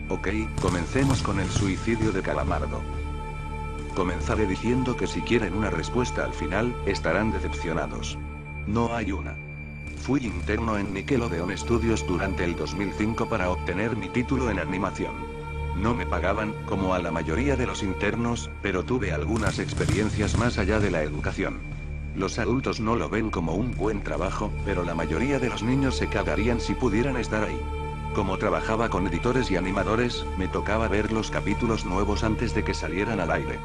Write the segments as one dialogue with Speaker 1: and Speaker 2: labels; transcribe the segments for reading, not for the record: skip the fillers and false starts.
Speaker 1: Ok, comencemos con el suicidio de Calamardo. Comenzaré diciendo que si quieren una respuesta al final, estarán decepcionados. No hay una. Fui interno en Nickelodeon Studios durante el 2005 para obtener mi título en animación. No me pagaban, como a la mayoría de los internos, pero tuve algunas experiencias más allá de la educación. Los adultos no lo ven como un buen trabajo, pero la mayoría de los niños se cagarían si pudieran estar ahí. Como trabajaba con editores y animadores, me tocaba ver los capítulos nuevos antes de que salieran al aire.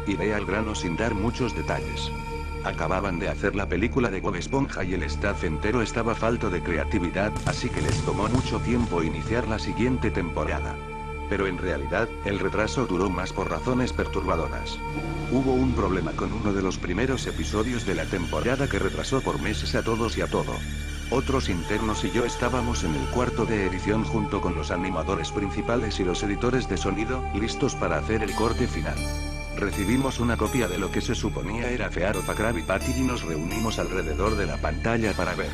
Speaker 1: Iré al grano sin dar muchos detalles. Acababan de hacer la película de Bob Esponja y el staff entero estaba falto de creatividad, así que les tomó mucho tiempo iniciar la siguiente temporada. Pero en realidad, el retraso duró más por razones perturbadoras. Hubo un problema con uno de los primeros episodios de la temporada que retrasó por meses a todos y a todo. Otros internos y yo estábamos en el cuarto de edición junto con los animadores principales y los editores de sonido, listos para hacer el corte final. Recibimos una copia de lo que se suponía era Fear of a Krabby Patty y nos reunimos alrededor de la pantalla para ver.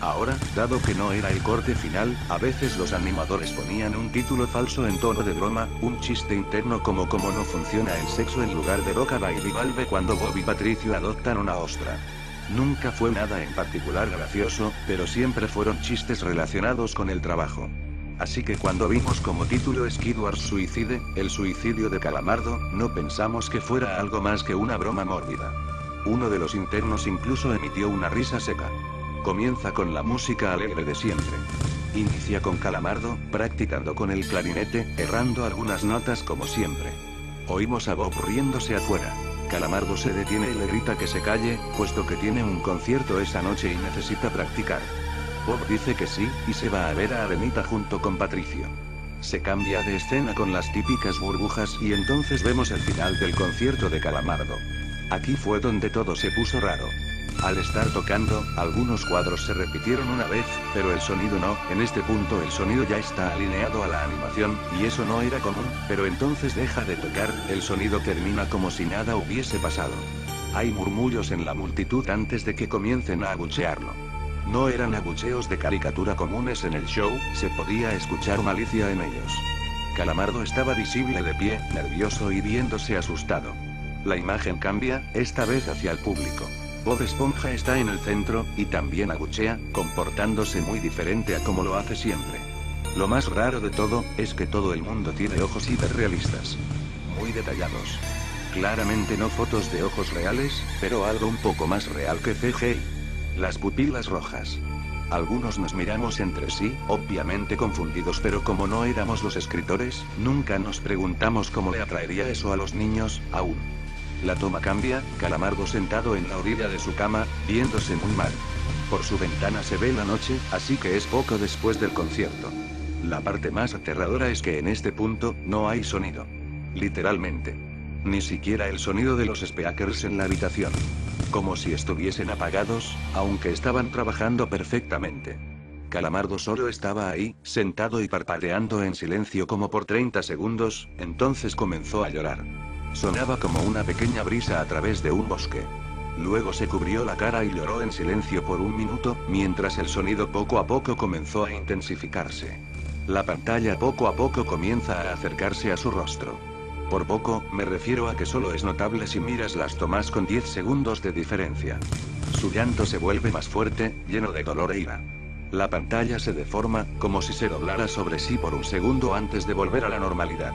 Speaker 1: Ahora, dado que no era el corte final, a veces los animadores ponían un título falso en tono de broma, un chiste interno como cómo no funciona el sexo en lugar de Boca Baby Valve cuando Bob y Patricio adoptan una ostra. Nunca fue nada en particular gracioso, pero siempre fueron chistes relacionados con el trabajo. Así que cuando vimos como título Skidward Suicide, el suicidio de Calamardo, no pensamos que fuera algo más que una broma mórbida. Uno de los internos incluso emitió una risa seca. Comienza con la música alegre de siempre. Inicia con Calamardo, practicando con el clarinete, errando algunas notas como siempre. Oímos a Bob riéndose afuera. Calamardo se detiene y le grita que se calle, puesto que tiene un concierto esa noche y necesita practicar. Bob dice que sí, y se va a ver a Arenita junto con Patricio. Se cambia de escena con las típicas burbujas y entonces vemos el final del concierto de Calamardo. Aquí fue donde todo se puso raro. Al estar tocando, algunos cuadros se repitieron una vez, pero el sonido no. En este punto el sonido ya está alineado a la animación, y eso no era común, pero entonces deja de tocar, el sonido termina como si nada hubiese pasado. Hay murmullos en la multitud antes de que comiencen a abuchearlo. No eran abucheos de caricatura comunes en el show, se podía escuchar malicia en ellos. Calamardo estaba visible de pie, nervioso y viéndose asustado. La imagen cambia, esta vez hacia el público. Bob Esponja está en el centro, y también abuchea, comportándose muy diferente a como lo hace siempre. Lo más raro de todo, es que todo el mundo tiene ojos hiperrealistas. Muy detallados. Claramente no fotos de ojos reales, pero algo un poco más real que CGI. Las pupilas rojas. Algunos nos miramos entre sí, obviamente confundidos, pero como no éramos los escritores, nunca nos preguntamos cómo le atraería eso a los niños, aún. La toma cambia, Calamardo sentado en la orilla de su cama, viéndose muy mal. Por su ventana se ve la noche, así que es poco después del concierto. La parte más aterradora es que en este punto, no hay sonido. Literalmente. Ni siquiera el sonido de los speakers en la habitación. Como si estuviesen apagados, aunque estaban trabajando perfectamente. Calamardo solo estaba ahí, sentado y parpadeando en silencio como por 30 segundos, entonces comenzó a llorar. Sonaba como una pequeña brisa a través de un bosque. Luego se cubrió la cara y lloró en silencio por un minuto, mientras el sonido poco a poco comenzó a intensificarse. La pantalla poco a poco comienza a acercarse a su rostro. Por poco, me refiero a que solo es notable si miras las tomas con 10 segundos de diferencia. Su llanto se vuelve más fuerte, lleno de dolor e ira. La pantalla se deforma, como si se doblara sobre sí por un segundo antes de volver a la normalidad.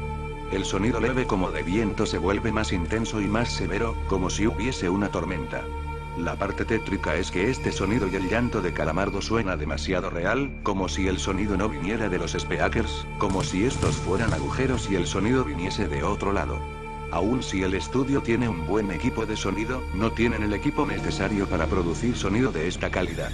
Speaker 1: El sonido leve como de viento se vuelve más intenso y más severo, como si hubiese una tormenta. La parte tétrica es que este sonido y el llanto de Calamardo suena demasiado real, como si el sonido no viniera de los speakers, como si estos fueran agujeros y el sonido viniese de otro lado. Aun si el estudio tiene un buen equipo de sonido, no tienen el equipo necesario para producir sonido de esta calidad.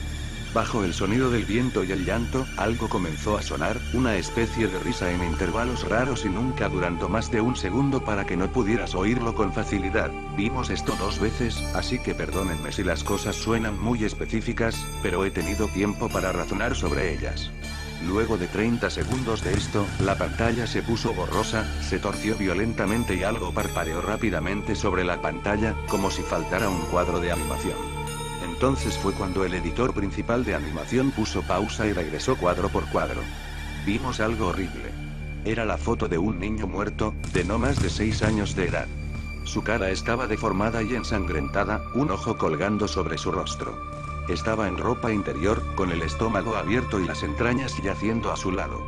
Speaker 1: Bajo el sonido del viento y el llanto, algo comenzó a sonar, una especie de risa en intervalos raros y nunca durando más de un segundo para que no pudieras oírlo con facilidad. Vimos esto 2 veces, así que perdónenme si las cosas suenan muy específicas, pero he tenido tiempo para razonar sobre ellas. Luego de 30 segundos de esto, la pantalla se puso borrosa, se torció violentamente y algo parpadeó rápidamente sobre la pantalla, como si faltara un cuadro de animación. Entonces fue cuando el editor principal de animación puso pausa y regresó cuadro por cuadro. Vimos algo horrible. Era la foto de un niño muerto, de no más de 6 años de edad. Su cara estaba deformada y ensangrentada, un ojo colgando sobre su rostro. Estaba en ropa interior, con el estómago abierto y las entrañas yaciendo a su lado.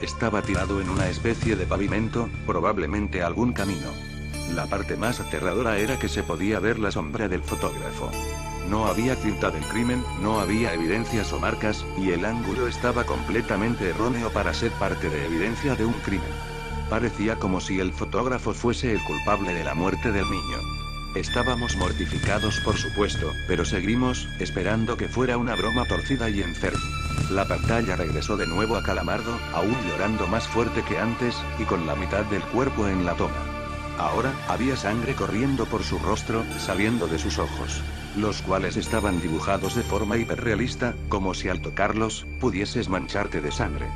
Speaker 1: Estaba tirado en una especie de pavimento, probablemente algún camino. La parte más aterradora era que se podía ver la sombra del fotógrafo. No había cinta del crimen, no había evidencias o marcas, y el ángulo estaba completamente erróneo para ser parte de evidencia de un crimen. Parecía como si el fotógrafo fuese el culpable de la muerte del niño. Estábamos mortificados, por supuesto, pero seguimos, esperando que fuera una broma torcida y enferma. La pantalla regresó de nuevo a Calamardo, aún llorando más fuerte que antes, y con la mitad del cuerpo en la toma. Ahora, había sangre corriendo por su rostro, saliendo de sus ojos, los cuales estaban dibujados de forma hiperrealista, como si al tocarlos, pudieses mancharte de sangre.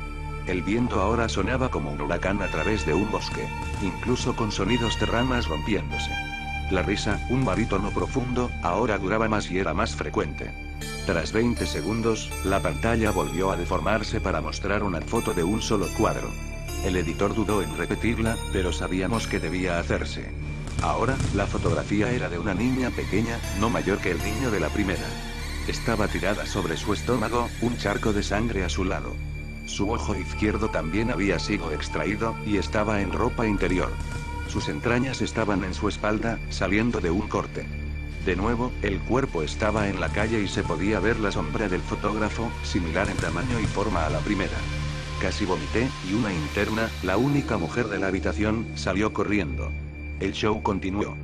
Speaker 1: El viento ahora sonaba como un huracán a través de un bosque, incluso con sonidos de ramas rompiéndose. La risa, un barítono profundo, ahora duraba más y era más frecuente. Tras 20 segundos, la pantalla volvió a deformarse para mostrar una foto de un solo cuadro. El editor dudó en repetirla, pero sabíamos que debía hacerse. Ahora, la fotografía era de una niña pequeña, no mayor que el niño de la primera. Estaba tirada sobre su estómago, un charco de sangre a su lado. Su ojo izquierdo también había sido extraído, y estaba en ropa interior. Sus entrañas estaban en su espalda, saliendo de un corte. De nuevo, el cuerpo estaba en la calle y se podía ver la sombra del fotógrafo, similar en tamaño y forma a la primera. Casi vomité, y una interna, la única mujer de la habitación, salió corriendo. El show continuó.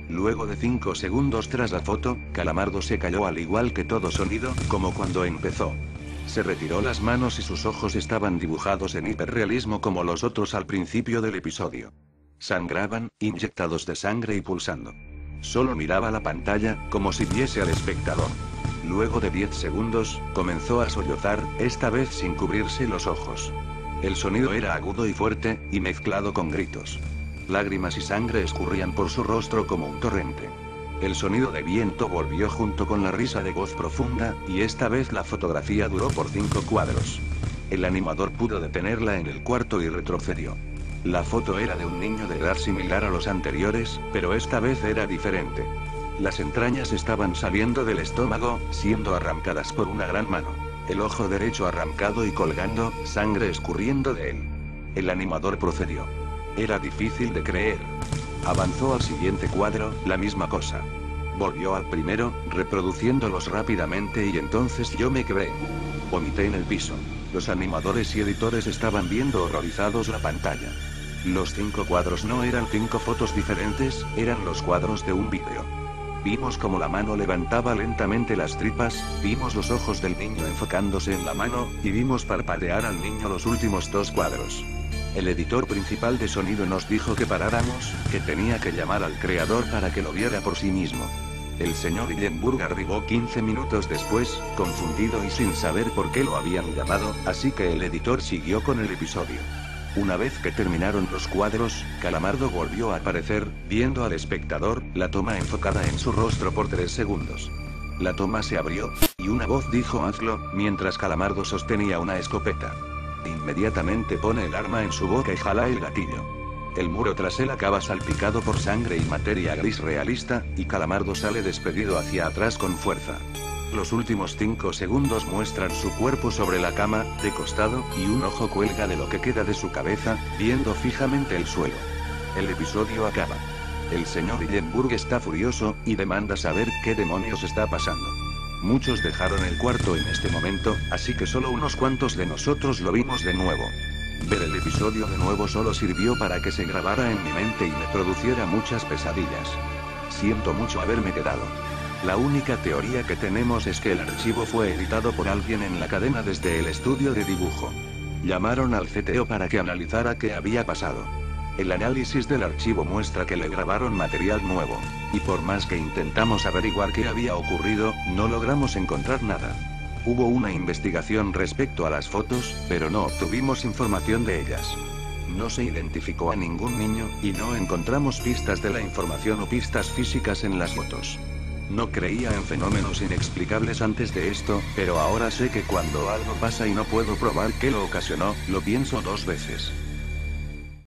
Speaker 1: Luego de 5 segundos tras la foto, Calamardo se calló al igual que todo sonido, como cuando empezó. Se retiró las manos y sus ojos estaban dibujados en hiperrealismo como los otros al principio del episodio. Sangraban, inyectados de sangre y pulsando. Solo miraba la pantalla, como si viese al espectador. Luego de 10 segundos, comenzó a sollozar, esta vez sin cubrirse los ojos. El sonido era agudo y fuerte, y mezclado con gritos. Lágrimas y sangre escurrían por su rostro como un torrente. El sonido de viento volvió junto con la risa de voz profunda, y esta vez la fotografía duró por 5 cuadros. El animador pudo detenerla en el cuarto y retrocedió. La foto era de un niño de edad similar a los anteriores, pero esta vez era diferente. Las entrañas estaban saliendo del estómago, siendo arrancadas por una gran mano. El ojo derecho arrancado y colgando, sangre escurriendo de él. El animador procedió. Era difícil de creer. Avanzó al siguiente cuadro, la misma cosa. Volvió al primero, reproduciéndolos rápidamente y entonces yo me quedé. Vomité en el piso. Los animadores y editores estaban viendo horrorizados la pantalla. Los 5 cuadros no eran 5 fotos diferentes, eran los cuadros de un vídeo. Vimos como la mano levantaba lentamente las tripas, vimos los ojos del niño enfocándose en la mano, y vimos parpadear al niño los últimos 2 cuadros. El editor principal de sonido nos dijo que paráramos, que tenía que llamar al creador para que lo viera por sí mismo. El señor Hillenburg arribó 15 minutos después, confundido y sin saber por qué lo habían llamado, así que el editor siguió con el episodio. Una vez que terminaron los cuadros, Calamardo volvió a aparecer, viendo al espectador, la toma enfocada en su rostro por 3 segundos. La toma se abrió, y una voz dijo hazlo, mientras Calamardo sostenía una escopeta. Inmediatamente pone el arma en su boca y jala el gatillo. El muro tras él acaba salpicado por sangre y materia gris realista, y Calamardo sale despedido hacia atrás con fuerza. Los últimos 5 segundos muestran su cuerpo sobre la cama, de costado, y un ojo cuelga de lo que queda de su cabeza, viendo fijamente el suelo. El episodio acaba. El señor Hillenburg está furioso, y demanda saber qué demonios está pasando. Muchos dejaron el cuarto en este momento, así que solo unos cuantos de nosotros lo vimos de nuevo. Ver el episodio de nuevo solo sirvió para que se grabara en mi mente y me produciera muchas pesadillas. Siento mucho haberme quedado. La única teoría que tenemos es que el archivo fue editado por alguien en la cadena desde el estudio de dibujo. Llamaron al CTO para que analizara qué había pasado. El análisis del archivo muestra que le grabaron material nuevo, y por más que intentamos averiguar qué había ocurrido, no logramos encontrar nada. Hubo una investigación respecto a las fotos, pero no obtuvimos información de ellas. No se identificó a ningún niño, y no encontramos pistas de la información o pistas físicas en las fotos. No creía en fenómenos inexplicables antes de esto, pero ahora sé que cuando algo pasa y no puedo probar qué lo ocasionó, lo pienso 2 veces.